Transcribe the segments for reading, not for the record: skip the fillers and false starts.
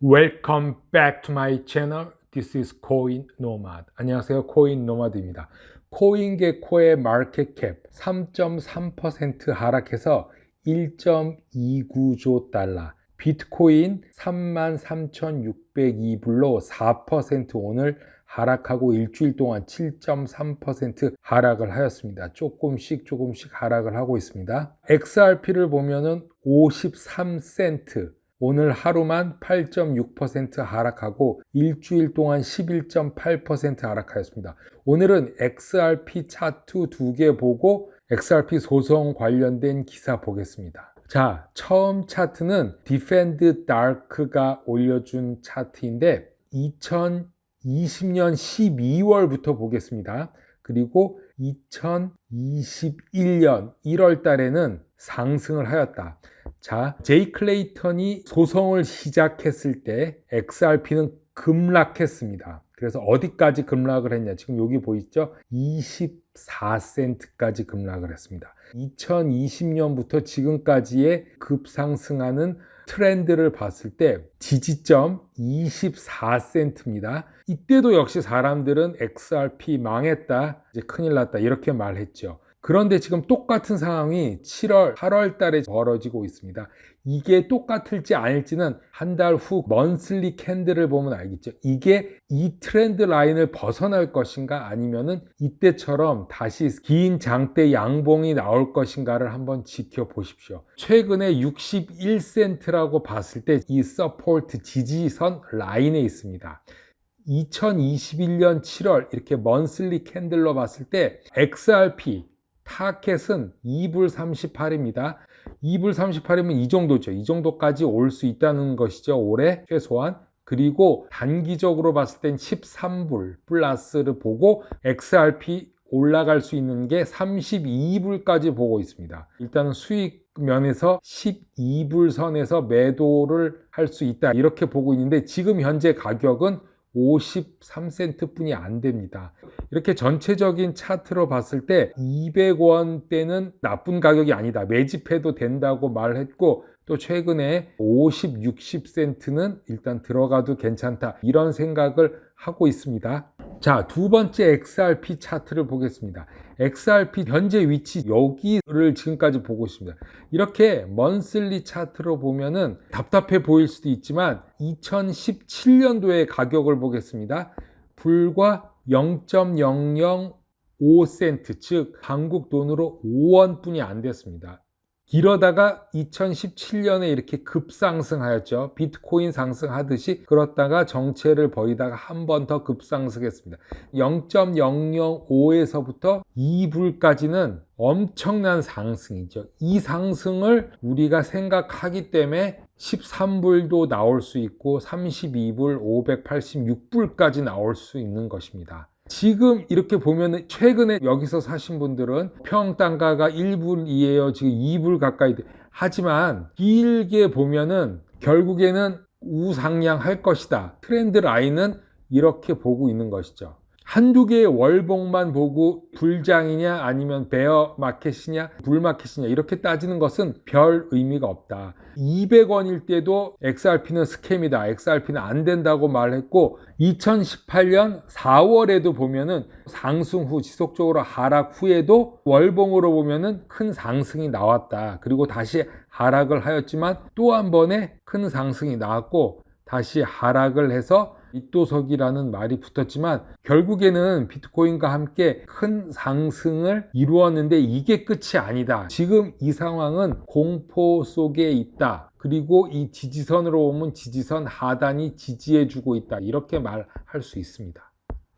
Welcome back to my channel. This is Coin Nomad. 안녕하세요. 코인 노마드입니다. 코인게코의 마켓캡 3.3% 하락해서 1.29조 달러. 비트코인 33,602불로 4% 오늘 하락하고 일주일 동안 7.3% 하락을 하였습니다. 조금씩 하락을 하고 있습니다. XRP를 보면은 53센트. 오늘 하루만 8.6% 하락하고 일주일 동안 11.8% 하락하였습니다. 오늘은 XRP 차트 두 개 보고 XRP 소송 관련된 기사 보겠습니다. 자, 처음 차트는 Defend Dark가 올려준 차트인데 2020년 12월부터 보겠습니다. 그리고 2021년 1월 달에는 상승을 하였다. 자, 제이 클레이턴이 소송을 시작했을 때 XRP는 급락했습니다. 그래서 어디까지 급락을 했냐? 지금 여기 보이죠? 24센트까지 급락을 했습니다. 2020년부터 지금까지의 급상승하는 트렌드를 봤을 때 지지점 24센트입니다. 이때도 역시 사람들은 XRP 망했다, 이제 큰일 났다 이렇게 말했죠. 그런데 지금 똑같은 상황이 7월, 8월 달에 벌어지고 있습니다. 이게 똑같을지 아닐지는 한 달 후 먼슬리 캔들을 보면 알겠죠. 이게 이 트렌드 라인을 벗어날 것인가 아니면은 이때처럼 다시 긴 장대 양봉이 나올 것인가를 한번 지켜보십시오. 최근에 61센트라고 봤을 때 이 서포트 지지선 라인에 있습니다. 2021년 7월 이렇게 먼슬리 캔들로 봤을 때 XRP 타켓은 2불 38입니다. 2불 38이면 이 정도죠. 이 정도까지 올 수 있다는 것이죠. 올해 최소한. 그리고 단기적으로 봤을 땐 13불 플러스를 보고 XRP 올라갈 수 있는 게 32불까지 보고 있습니다. 일단은 수익 면에서 12불 선에서 매도를 할 수 있다 이렇게 보고 있는데 지금 현재 가격은 53센트 뿐이 안 됩니다. 이렇게 전체적인 차트로 봤을 때 200원대는 나쁜 가격이 아니다. 매집해도 된다고 말했고 또 최근에 50, 60센트는 일단 들어가도 괜찮다. 이런 생각을 하고 있습니다. 자, 두 번째 XRP 차트를 보겠습니다. XRP 현재 위치 여기를 지금까지 보고 있습니다. 이렇게 먼슬리 차트로 보면은 답답해 보일 수도 있지만 2017년도의 가격을 보겠습니다. 불과 0.005센트, 즉 한국 돈으로 5원 뿐이 안 됐습니다. 이러다가 2017년에 이렇게 급상승하였죠. 비트코인 상승하듯이. 그렇다가 정체를 벌이다가 한 번 더 급상승했습니다. 0.005에서부터 2불까지는 엄청난 상승이죠. 이 상승을 우리가 생각하기 때문에 13불도 나올 수 있고 32불, 586불까지 나올 수 있는 것입니다. 지금 이렇게 보면 최근에 여기서 사신 분들은 평단가가 1불이에요. 지금 2불 가까이 돼. 하지만 길게 보면은 결국에는 우상향할 것이다. 트렌드 라인은 이렇게 보고 있는 것이죠. 한두 개의 월봉만 보고 불장이냐 아니면 베어 마켓이냐 불 마켓이냐 이렇게 따지는 것은 별 의미가 없다. 200원일 때도 XRP는 스캠이다. XRP는 안 된다고 말했고 2018년 4월에도 보면은 상승 후 지속적으로 하락 후에도 월봉으로 보면은 큰 상승이 나왔다. 그리고 다시 하락을 하였지만 또 한 번의 큰 상승이 나왔고 다시 하락을 해서 밑도석이라는 말이 붙었지만 결국에는 비트코인과 함께 큰 상승을 이루었는데 이게 끝이 아니다. 지금 이 상황은 공포 속에 있다. 그리고 이 지지선으로 보면 지지선 하단이 지지해주고 있다. 이렇게 말할 수 있습니다.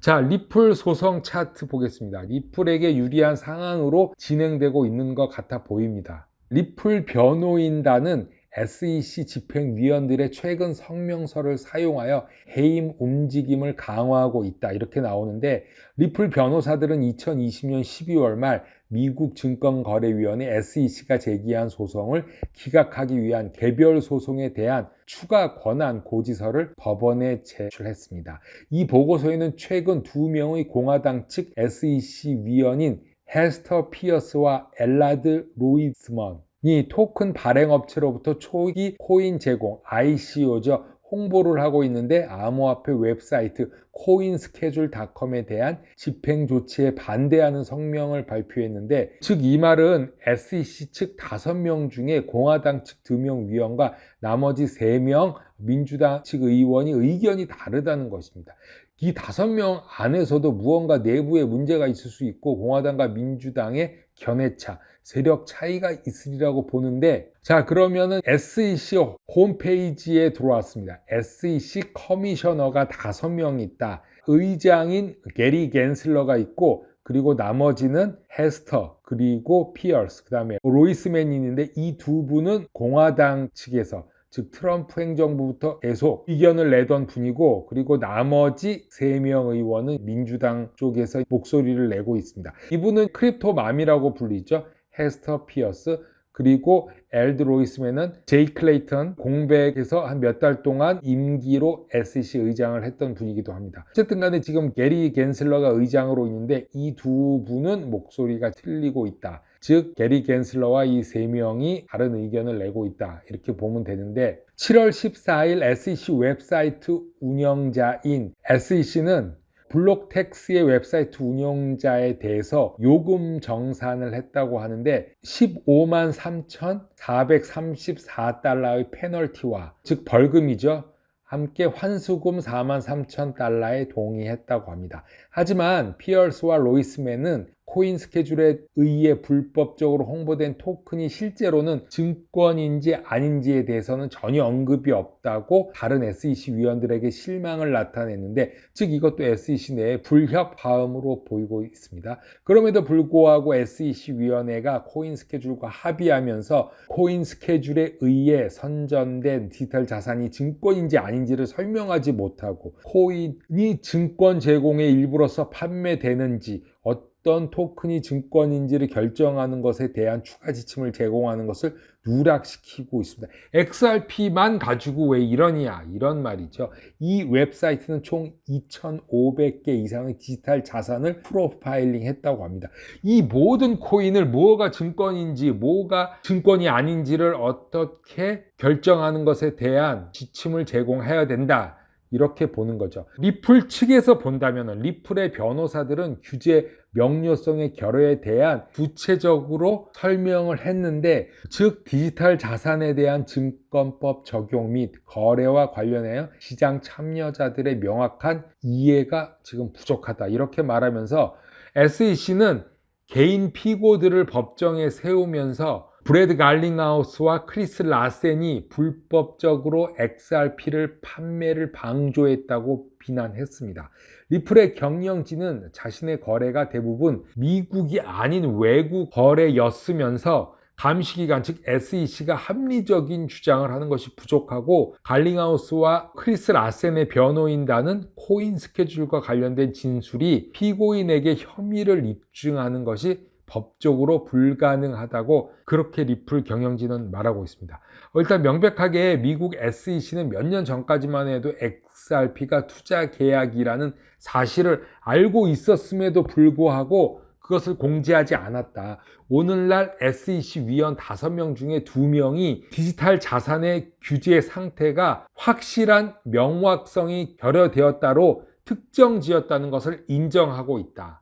자, 리플 소송 차트 보겠습니다. 리플에게 유리한 상황으로 진행되고 있는 것 같아 보입니다. 리플 변호인단은 SEC 집행위원들의 최근 성명서를 사용하여 해임 움직임을 강화하고 있다. 이렇게 나오는데 리플 변호사들은 2020년 12월 말 미국 증권거래위원회 SEC가 제기한 소송을 기각하기 위한 개별 소송에 대한 추가 권한 고지서를 법원에 제출했습니다. 이 보고서에는 최근 2명의 공화당 측 SEC 위원인 헤스터 피어스와 엘라드 로이스먼 이 토큰 발행업체로부터 초기 코인 제공 ICO죠. 홍보를 하고 있는데 암호화폐 웹사이트 코인스케줄닷컴에 대한 집행 조치에 반대하는 성명을 발표했는데, 즉 이 말은 SEC 측 5명 중에 공화당 측 2명 위원과 나머지 3명 민주당 측 의원이 의견이 다르다는 것입니다. 이 5명 안에서도 무언가 내부에 문제가 있을 수 있고 공화당과 민주당의 견해차, 세력 차이가 있으리라고 보는데, 자, 그러면은 SEC 홈페이지에 들어왔습니다. SEC 커미셔너가 5명 있다. 의장인 게리 갠슬러가 있고, 그리고 나머지는 헤스터, 그리고 피어스, 그 다음에 로이스맨이 있는데, 이 두 분은 공화당 측에서, 즉 트럼프 행정부부터 계속 의견을 내던 분이고, 그리고 나머지 3명 의원은 민주당 쪽에서 목소리를 내고 있습니다. 이분은 크립토맘이라고 불리죠. 헤스터 피어스, 그리고 엘드 로이스맨은 제이 클레이턴 공백에서 한 몇 달 동안 임기로 SEC 의장을 했던 분이기도 합니다. 어쨌든 간에 지금 게리 갠슬러가 의장으로 있는데 이 두 분은 목소리가 틀리고 있다. 즉 게리 갠슬러와 이 3명이 다른 의견을 내고 있다, 이렇게 보면 되는데, 7월 14일 SEC 웹사이트 운영자인 SEC는 블록텍스의 웹사이트 운영자에 대해서 요금 정산을 했다고 하는데 15만 3,434달러의 페널티와, 즉 벌금이죠, 함께 환수금 4만 3천 달러에 동의했다고 합니다. 하지만 피어스와 로이스맨은 코인 스케줄에 의해 불법적으로 홍보된 토큰이 실제로는 증권인지 아닌지에 대해서는 전혀 언급이 없다고 다른 SEC 위원들에게 실망을 나타냈는데, 즉 이것도 SEC 내에 불협화음으로 보이고 있습니다. 그럼에도 불구하고 SEC 위원회가 코인 스케줄과 합의하면서 코인 스케줄에 의해 선전된 디지털 자산이 증권인지 아닌지를 설명하지 못하고, 코인이 증권 제공의 일부로서 판매되는지, 어떤 토큰이 증권인지를 결정하는 것에 대한 추가 지침을 제공하는 것을 누락시키고 있습니다. XRP만 가지고 왜 이러냐, 이런 말이죠. 이 웹사이트는 총 2,500개 이상의 디지털 자산을 프로파일링 했다고 합니다. 이 모든 코인을 뭐가 증권인지 뭐가 증권이 아닌지를 어떻게 결정하는 것에 대한 지침을 제공해야 된다, 이렇게 보는 거죠. 리플 측에서 본다면 리플의 변호사들은 규제 명료성의 결여에 대한 구체적으로 설명을 했는데, 즉 디지털 자산에 대한 증권법 적용 및 거래와 관련하여 시장 참여자들의 명확한 이해가 지금 부족하다, 이렇게 말하면서 SEC는 개인 피고들을 법정에 세우면서 브래드 갈링하우스와 크리스 라센이 불법적으로 XRP를 판매를 방조했다고 비난했습니다. 리플의 경영진은 자신의 거래가 대부분 미국이 아닌 외국 거래였으면서 감시기관 즉 SEC가 합리적인 주장을 하는 것이 부족하고, 갈링하우스와 크리스 라센의 변호인단은 코인 스케줄과 관련된 진술이 피고인에게 혐의를 입증하는 것이 법적으로 불가능하다고 그렇게 리플 경영진은 말하고 있습니다. 일단 명백하게 미국 SEC는 몇 년 전까지만 해도 XRP가 투자 계약이라는 사실을 알고 있었음에도 불구하고 그것을 공지하지 않았다. 오늘날 SEC 위원 5명 중에 2명이 디지털 자산의 규제 상태가 확실한 명확성이 결여되었다로 특정지었다는 것을 인정하고 있다.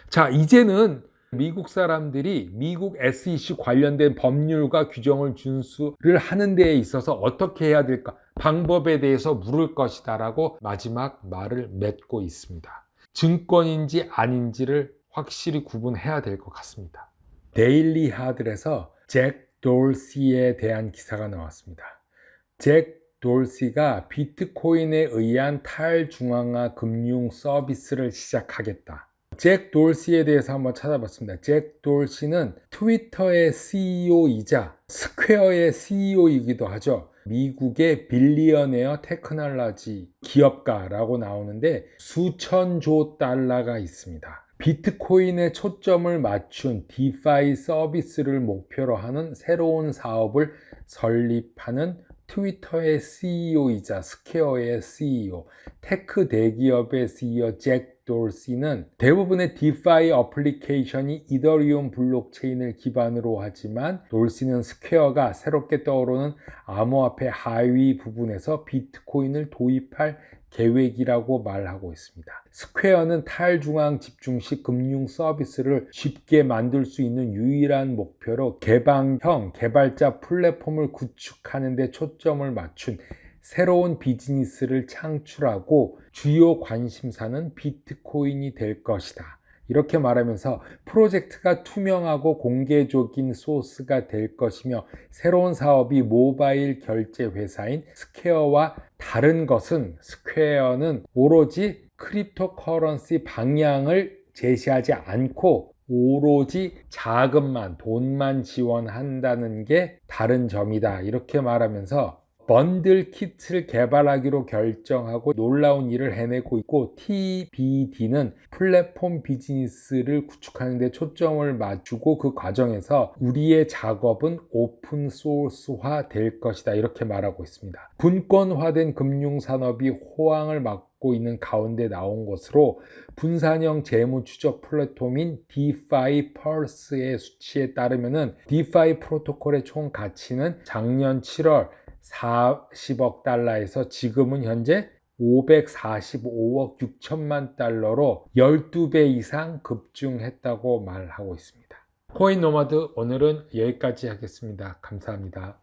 자, 이제는 미국 사람들이 미국 SEC 관련된 법률과 규정을 준수를 하는 데에 있어서 어떻게 해야 될까, 방법에 대해서 물을 것이다 라고 마지막 말을 맺고 있습니다. 증권인지 아닌지를 확실히 구분해야 될 것 같습니다. 데일리 하들에서 잭 돌시에 대한 기사가 나왔습니다. 잭 돌시가 비트코인에 의한 탈중앙화 금융 서비스를 시작하겠다. 잭 돌시에 대해서 한번 찾아봤습니다. 잭 돌시는 트위터의 CEO이자 스퀘어의 CEO이기도 하죠. 미국의 빌리어네어 테크놀로지 기업가라고 나오는데 수천조 달러가 있습니다. 비트코인에 초점을 맞춘 디파이 서비스를 목표로 하는 새로운 사업을 설립하는 트위터의 CEO이자 스퀘어의 CEO, 테크 대기업의 CEO 잭 돌시는 대부분의 디파이 어플리케이션이 이더리움 블록체인을 기반으로 하지만 돌시는 스퀘어가 새롭게 떠오르는 암호화폐 하위 부분에서 비트코인을 도입할 계획이라고 말하고 있습니다. 스퀘어는 탈중앙 집중식 금융 서비스를 쉽게 만들 수 있는 유일한 목표로 개방형 개발자 플랫폼을 구축하는 데 초점을 맞춘 새로운 비즈니스를 창출하고 주요 관심사는 비트코인이 될 것이다. 이렇게 말하면서 프로젝트가 투명하고 공개적인 소스가 될 것이며 새로운 사업이 모바일 결제 회사인 스퀘어와 다른 것은 스퀘어는 오로지 크립토 커런시 방향을 제시하지 않고 오로지 자금만, 돈만 지원한다는 게 다른 점이다. 이렇게 말하면서 번들 키트를 개발하기로 결정하고 놀라운 일을 해내고 있고 TBD는 플랫폼 비즈니스를 구축하는 데 초점을 맞추고 그 과정에서 우리의 작업은 오픈 소스화 될 것이다. 이렇게 말하고 있습니다. 분권화된 금융산업이 호황을 맞고 있는 가운데 나온 것으로 분산형 재무 추적 플랫폼인 DeFi Pulse의 수치에 따르면 DeFi 프로토콜의 총 가치는 작년 7월 40억 달러에서 지금은 현재 545억 6천만 달러로 12배 이상 급증했다고 말하고 있습니다. 코인 노마드 오늘은 여기까지 하겠습니다. 감사합니다.